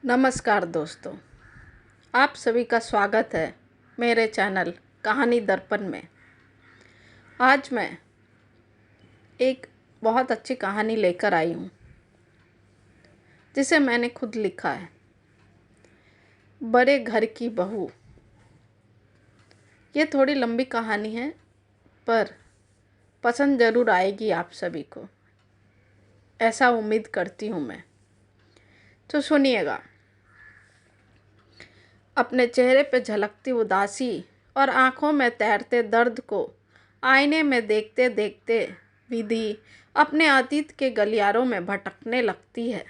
नमस्कार दोस्तों, आप सभी का स्वागत है मेरे चैनल कहानी दर्पण में। आज मैं एक बहुत अच्छी कहानी लेकर आई हूँ जिसे मैंने खुद लिखा है। बड़े घर की बहू। ये थोड़ी लंबी कहानी है पर पसंद ज़रूर आएगी आप सभी को, ऐसा उम्मीद करती हूँ मैं। तो सुनिएगा। अपने चेहरे पे झलकती उदासी और आंखों में तैरते दर्द को आईने में देखते देखते विधि अपने अतीत के गलियारों में भटकने लगती है।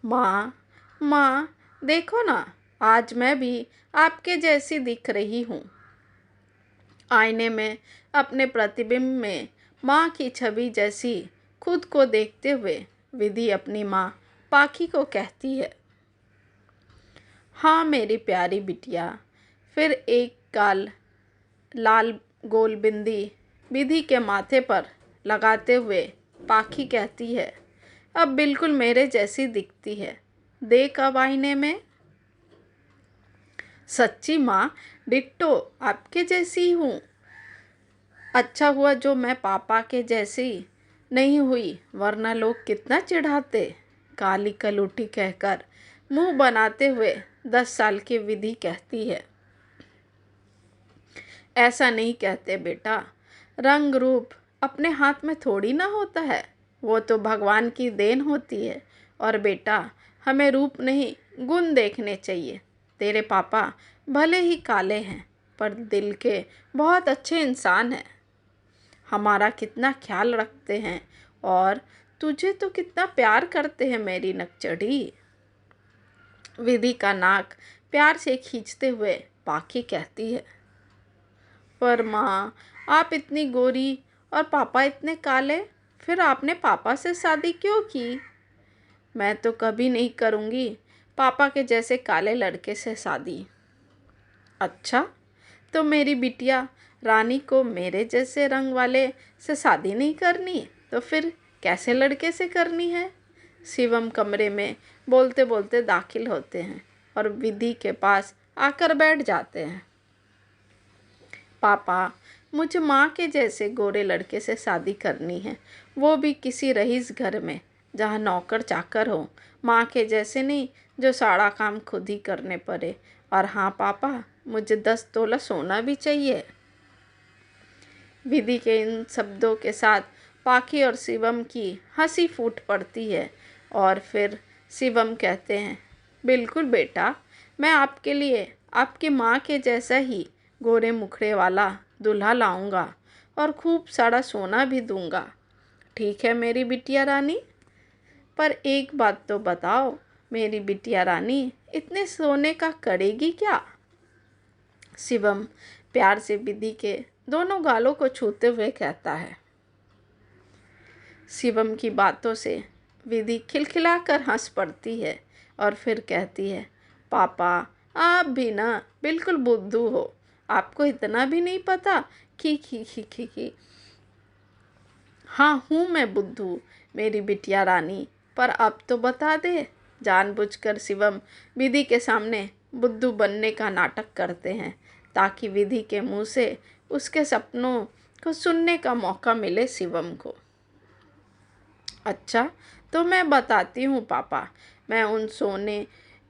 माँ, माँ, देखो ना, आज मैं भी आपके जैसी दिख रही हूँ। आईने में अपने प्रतिबिंब में माँ की छवि जैसी खुद को देखते हुए विधि अपनी माँ पाखी को कहती है, हाँ मेरी प्यारी बिटिया। फिर एक लाल गोल बिंदी विधि के माथे पर लगाते हुए पाखी कहती है, अब बिल्कुल मेरे जैसी दिखती है, देख अब आईने में। सच्ची माँ, डिट्टो आपके जैसी हूँ। अच्छा हुआ जो मैं पापा के जैसी नहीं हुई, वरना लोग कितना चिढ़ाते। काली कलूटी कहकर मुंह बनाते हुए 10 साल की विधि कहती है, ऐसा नहीं कहते बेटा, रंग रूप अपने हाथ में थोड़ी ना होता है, वो तो भगवान की देन होती है। और बेटा, हमें रूप नहीं गुण देखने चाहिए। तेरे पापा भले ही काले हैं पर दिल के बहुत अच्छे इंसान हैं, हमारा कितना ख्याल रखते हैं और तुझे तो कितना प्यार करते हैं मेरी नकचढ़ी। विधि का नाक प्यार से खींचते हुए पाखी कहती है, पर माँ, आप इतनी गोरी और पापा इतने काले, फिर आपने पापा से शादी क्यों की? मैं तो कभी नहीं करूँगी पापा के जैसे काले लड़के से शादी। अच्छा, तो मेरी बिटिया रानी को मेरे जैसे रंग वाले से शादी नहीं करनी, तो फिर कैसे लड़के से करनी है? शिवम कमरे में बोलते बोलते दाखिल होते हैं और विधि के पास आकर बैठ जाते हैं। पापा, मुझे माँ के जैसे गोरे लड़के से शादी करनी है, वो भी किसी रईस घर में जहाँ नौकर चाकर हो। माँ के जैसे नहीं जो सारा काम खुद ही करने पड़े। और हाँ पापा, मुझे 10 तोला सोना भी चाहिए। विधि के इन शब्दों के साथ पाखी और शिवम की हंसी फूट पड़ती है और फिर शिवम कहते हैं, बिल्कुल बेटा, मैं आपके लिए आपकी माँ के जैसा ही गोरे मुखड़े वाला दूल्हा लाऊंगा और खूब सारा सोना भी दूंगा। ठीक है मेरी बिटिया रानी, पर एक बात तो बताओ मेरी बिटिया रानी, इतने सोने का करेगी क्या? शिवम प्यार से विधि के दोनों गालों को छूते हुए कहता है। शिवम की बातों से विधि खिलखिलाकर हंस पड़ती है और फिर कहती है, पापा, आप भी ना बिल्कुल बुद्धू हो, आपको इतना भी नहीं पता। खी खी खी खी खी। हाँ हूँ मैं बुद्धू मेरी बिटिया रानी, पर अब तो बता दे। जानबूझकर शिवम विधि के सामने बुद्धू बनने का नाटक करते हैं ताकि विधि के मुंह से उसके सपनों को सुनने का मौका मिले शिवम को। अच्छा, तो मैं बताती हूँ पापा, मैं उन सोने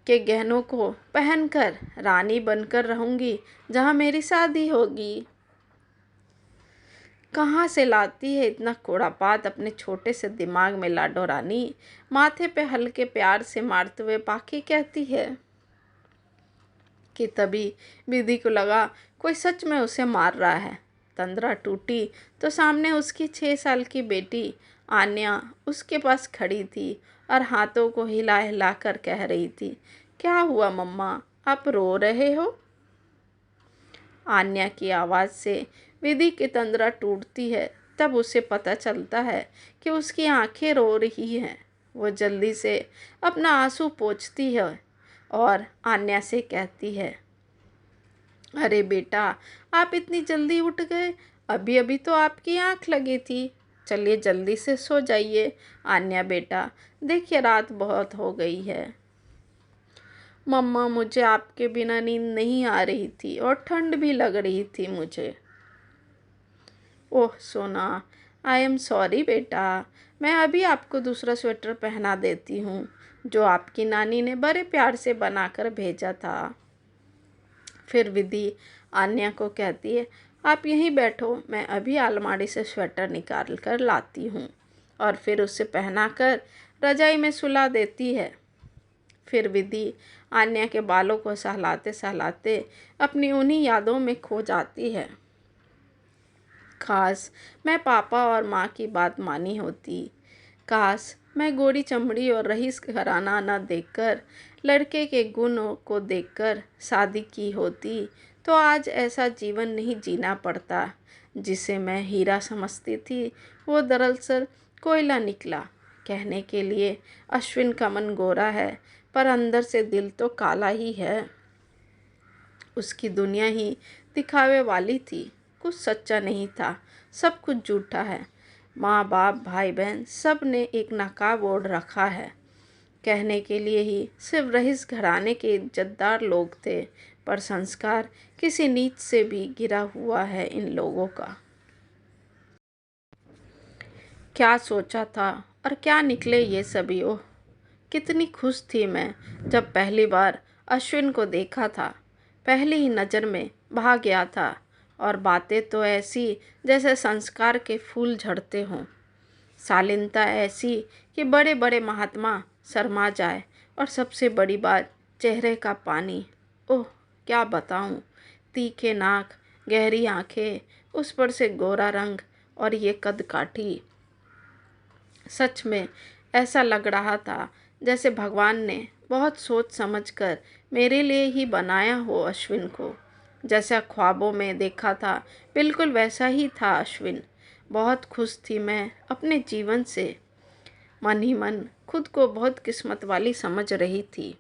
के गहनों को पहनकर रानी बनकर रहूँगी जहाँ मेरी शादी होगी। कहाँ से लाती है इतना खुरापात अपने छोटे से दिमाग में लाडो रानी? माथे पे हल्के प्यार से मारते हुए पाखी कहती है कि तभी विधि को लगा कोई सच में उसे मार रहा है। तंद्रा टूटी तो सामने उसकी 6 साल की बेटी आन्या उसके पास खड़ी थी और हाथों को हिला हिला कर कह रही थी, क्या हुआ मम्मा, आप रो रहे हो? आन्या की आवाज़ से विधि की तंद्रा टूटती है। तब उसे पता चलता है कि उसकी आंखें रो रही हैं। वो जल्दी से अपना आंसू पोंछती है और आन्या से कहती है, अरे बेटा, आप इतनी जल्दी उठ गए, अभी अभी तो आपकी आंख लगी थी। चलिए जल्दी से सो जाइए। आन्या बेटा, देखिए रात बहुत हो गई है। मम्मा, मुझे आपके बिना नींद नहीं आ रही थी और ठंड भी लग रही थी मुझे। ओह सोना, आई एम सॉरी बेटा। मैं अभी आपको दूसरा स्वेटर पहना देती हूँ जो आपकी नानी ने बड़े प्यार से बनाकर भेजा था। फिर विधि आन्या को कहती है, आप यहीं बैठो, मैं अभी अलमारी से स्वेटर निकाल कर लाती हूँ। और फिर उसे पहनाकर रजाई में सुला देती है। फिर विधि आन्या के बालों को सहलाते सहलाते अपनी उन्हीं यादों में खो जाती है। काश मैं पापा और माँ की बात मानी होती। काश मैं गोरी चमड़ी और रईस घराना न देखकर, लड़के के गुणों को देखकर शादी की होती तो आज ऐसा जीवन नहीं जीना पड़ता। जिसे मैं हीरा समझती थी वो दरअसल कोयला निकला। कहने के लिए अश्विन का मन गोरा है, पर अंदर से दिल तो काला ही है। उसकी दुनिया ही दिखावे वाली थी, कुछ सच्चा नहीं था, सब कुछ झूठा है। माँ बाप भाई बहन सब ने एक नकाब ओढ़ रखा है। कहने के लिए ही सिर्फ रईस घराने के इज्जतदार लोग थे, पर संस्कार किसी नीच से भी गिरा हुआ है इन लोगों का। क्या सोचा था और क्या निकले ये सभी। ओह, कितनी खुश थी मैं जब पहली बार अश्विन को देखा था। पहली ही नज़र में भा गया था। और बातें तो ऐसी जैसे संस्कार के फूल झड़ते हों। शालीनता ऐसी कि बड़े बड़े महात्मा शर्मा जाए। और सबसे बड़ी बात, चेहरे का पानी। ओह, क्या बताऊं। तीखे नाक, गहरी आंखें, उस पर से गोरा रंग और ये कद काठी। सच में ऐसा लग रहा था जैसे भगवान ने बहुत सोच समझकर मेरे लिए ही बनाया हो अश्विन को। जैसा ख्वाबों में देखा था बिल्कुल वैसा ही था अश्विन। बहुत खुश थी मैं अपने जीवन से। मन ही मन खुद को बहुत किस्मत वाली समझ रही थी।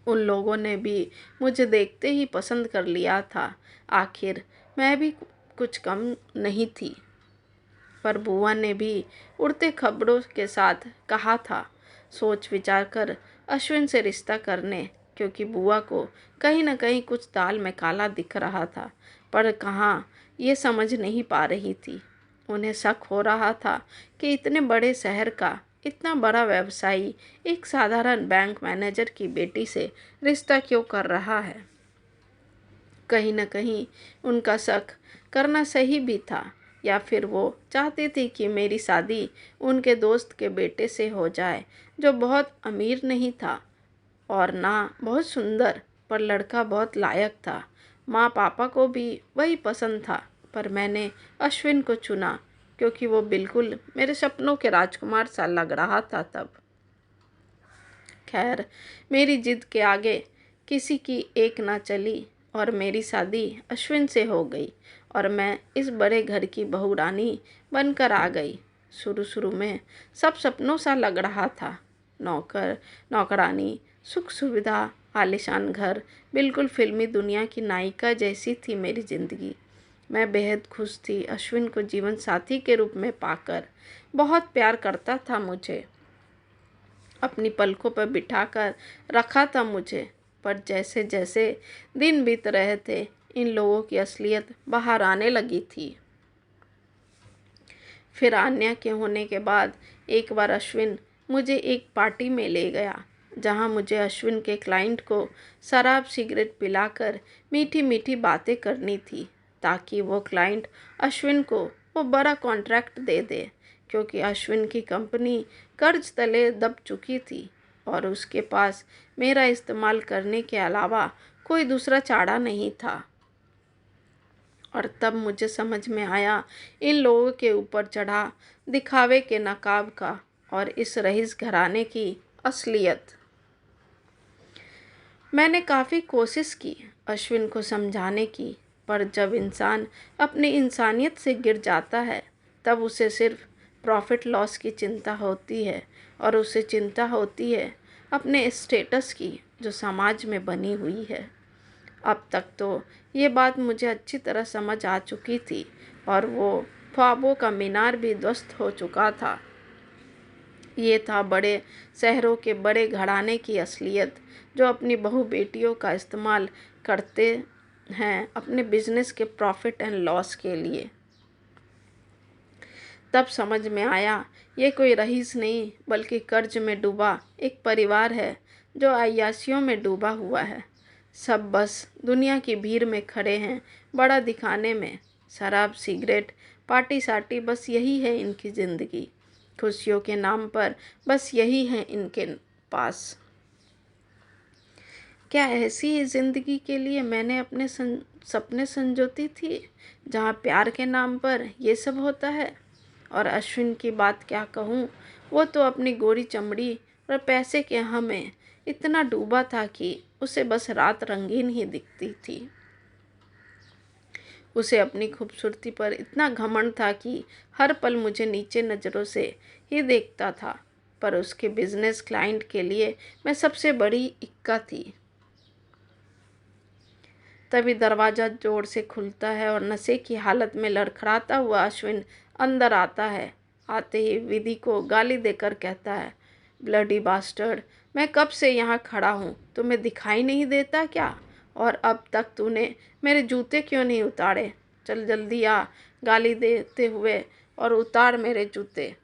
उन लोगों ने भी मुझे देखते ही पसंद कर लिया था। आखिर मैं भी कुछ कम नहीं थी। पर बुआ ने भी उड़ते खबरों के साथ कहा था सोच विचार कर अश्विन से रिश्ता करने, क्योंकि बुआ को कहीं न कहीं कुछ दाल में काला दिख रहा था, पर कहाँ ये समझ नहीं पा रही थी। उन्हें शक हो रहा था कि इतने बड़े शहर का इतना बड़ा व्यवसायी एक साधारण बैंक मैनेजर की बेटी से रिश्ता क्यों कर रहा है। कहीं न कहीं उनका शक करना सही भी था, या फिर वो चाहती थी कि मेरी शादी उनके दोस्त के बेटे से हो जाए जो बहुत अमीर नहीं था और ना बहुत सुंदर, पर लड़का बहुत लायक था। माँ पापा को भी वही पसंद था, पर मैंने अश्विन को चुना क्योंकि वो बिल्कुल मेरे सपनों के राजकुमार सा लग रहा था तब। खैर, मेरी जिद के आगे किसी की एक ना चली और मेरी शादी अश्विन से हो गई और मैं इस बड़े घर की बहू रानी बनकर आ गई। शुरू शुरू में सब सपनों सा लग रहा था। नौकर नौकरानी, सुख सुविधा, आलीशान घर, बिल्कुल फिल्मी दुनिया की नायिका जैसी थी मेरी ज़िंदगी। मैं बेहद खुश थी अश्विन को जीवन साथी के रूप में पाकर। बहुत प्यार करता था मुझे, अपनी पलकों पर बिठाकर रखा था मुझे। पर जैसे जैसे दिन बीत रहे थे इन लोगों की असलियत बाहर आने लगी थी। फिर आन्या के होने के बाद एक बार अश्विन मुझे एक पार्टी में ले गया जहां मुझे अश्विन के क्लाइंट को शराब सिगरेट पिलाकर मीठी मीठी बातें करनी थी, ताकि वो क्लाइंट अश्विन को वो बड़ा कॉन्ट्रैक्ट दे दे, क्योंकि अश्विन की कंपनी कर्ज तले दब चुकी थी और उसके पास मेरा इस्तेमाल करने के अलावा कोई दूसरा चारा नहीं था। और तब मुझे समझ में आया इन लोगों के ऊपर चढ़ा दिखावे के नकाब का और इस रईस घराने की असलियत। मैंने काफ़ी कोशिश की अश्विन को समझाने की, पर जब इंसान अपनी इंसानियत से गिर जाता है तब उसे सिर्फ प्रॉफिट लॉस की चिंता होती है और उसे चिंता होती है अपने स्टेटस की जो समाज में बनी हुई है। अब तक तो ये बात मुझे अच्छी तरह समझ आ चुकी थी और वो ख्वाबों का मीनार भी ध्वस्त हो चुका था। ये था बड़े शहरों के बड़े घराने की असलियत, जो अपनी बहू बेटियों का इस्तेमाल करते हैं अपने बिजनेस के प्रॉफिट एंड लॉस के लिए। तब समझ में आया, ये कोई रईस नहीं बल्कि कर्ज में डूबा एक परिवार है जो अय्याशियों में डूबा हुआ है। सब बस दुनिया की भीड़ में खड़े हैं, बड़ा दिखाने में। शराब, सिगरेट, पार्टी साटी, बस यही है इनकी ज़िंदगी। खुशियों के नाम पर बस यही है इनके पास। क्या ऐसी ही ज़िंदगी के लिए मैंने अपने सपने संजोती थी, जहाँ प्यार के नाम पर ये सब होता है। और अश्विन की बात क्या कहूँ, वो तो अपनी गोरी चमड़ी और पैसे के हमें इतना डूबा था कि उसे बस रात रंगीन ही दिखती थी। उसे अपनी खूबसूरती पर इतना घमंड था कि हर पल मुझे नीचे नज़रों से ही देखता था। पर उसके बिजनेस क्लाइंट के लिए मैं सबसे बड़ी इक्का थी। तभी दरवाज़ा जोर से खुलता है और नशे की हालत में लड़खड़ाता हुआ अश्विन अंदर आता है। आते ही विधि को गाली देकर कहता है, ब्लडी बास्टर्ड, मैं कब से यहाँ खड़ा हूँ, तुम्हें दिखाई नहीं देता क्या? और अब तक तूने मेरे जूते क्यों नहीं उतारे? चल जल्दी आ, गाली देते हुए, और उतार मेरे जूते।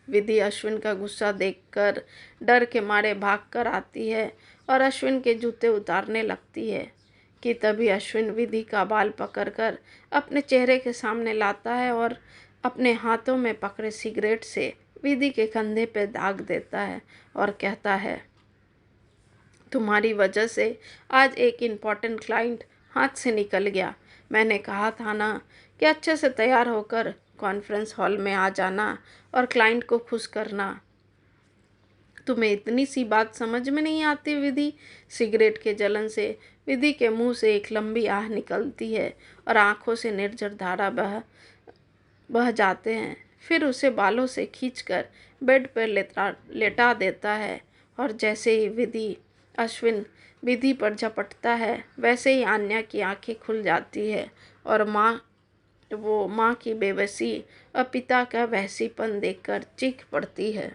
विधि अश्विन का गुस्सा देखकर डर के मारे भाग कर आती है और अश्विन के जूते उतारने लगती है कि तभी अश्विन विधि का बाल पकड़कर अपने चेहरे के सामने लाता है और अपने हाथों में पकड़े सिगरेट से विधि के कंधे पर दाग देता है और कहता है, तुम्हारी वजह से आज एक इम्पॉर्टेंट क्लाइंट हाथ से निकल गया। मैंने कहा था ना कि अच्छे से तैयार होकर कॉन्फ्रेंस हॉल में आ जाना और क्लाइंट को खुश करना। तुम्हें इतनी सी बात समझ में नहीं आती विधि? सिगरेट के जलन से विधि के मुंह से एक लंबी आह निकलती है और आंखों से निर्झर धारा बह जाते हैं। फिर उसे बालों से खींचकर बेड पर लेटा देता है और जैसे ही अश्विन विधि पर झपटता है, वैसे ही आन्या की आंखें खुल जाती है और माँ की बेबसी और पिता का वहसीपन देखकर चीख पड़ती है।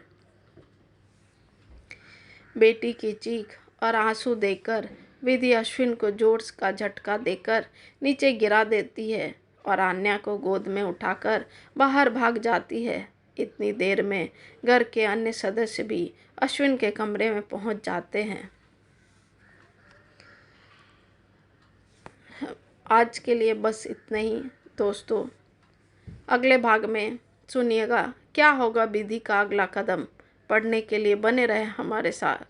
बेटी की चीख और आंसू देकर विधि अश्विन को जोर का झटका देकर नीचे गिरा देती है और आन्या को गोद में उठाकर बाहर भाग जाती है। इतनी देर में घर के अन्य सदस्य भी अश्विन के कमरे में पहुंच जाते हैं। आज के लिए बस इतना ही दोस्तों। अगले भाग में सुनिएगा क्या होगा विधि का अगला कदम। पढ़ने के लिए बने रहे हमारे साथ।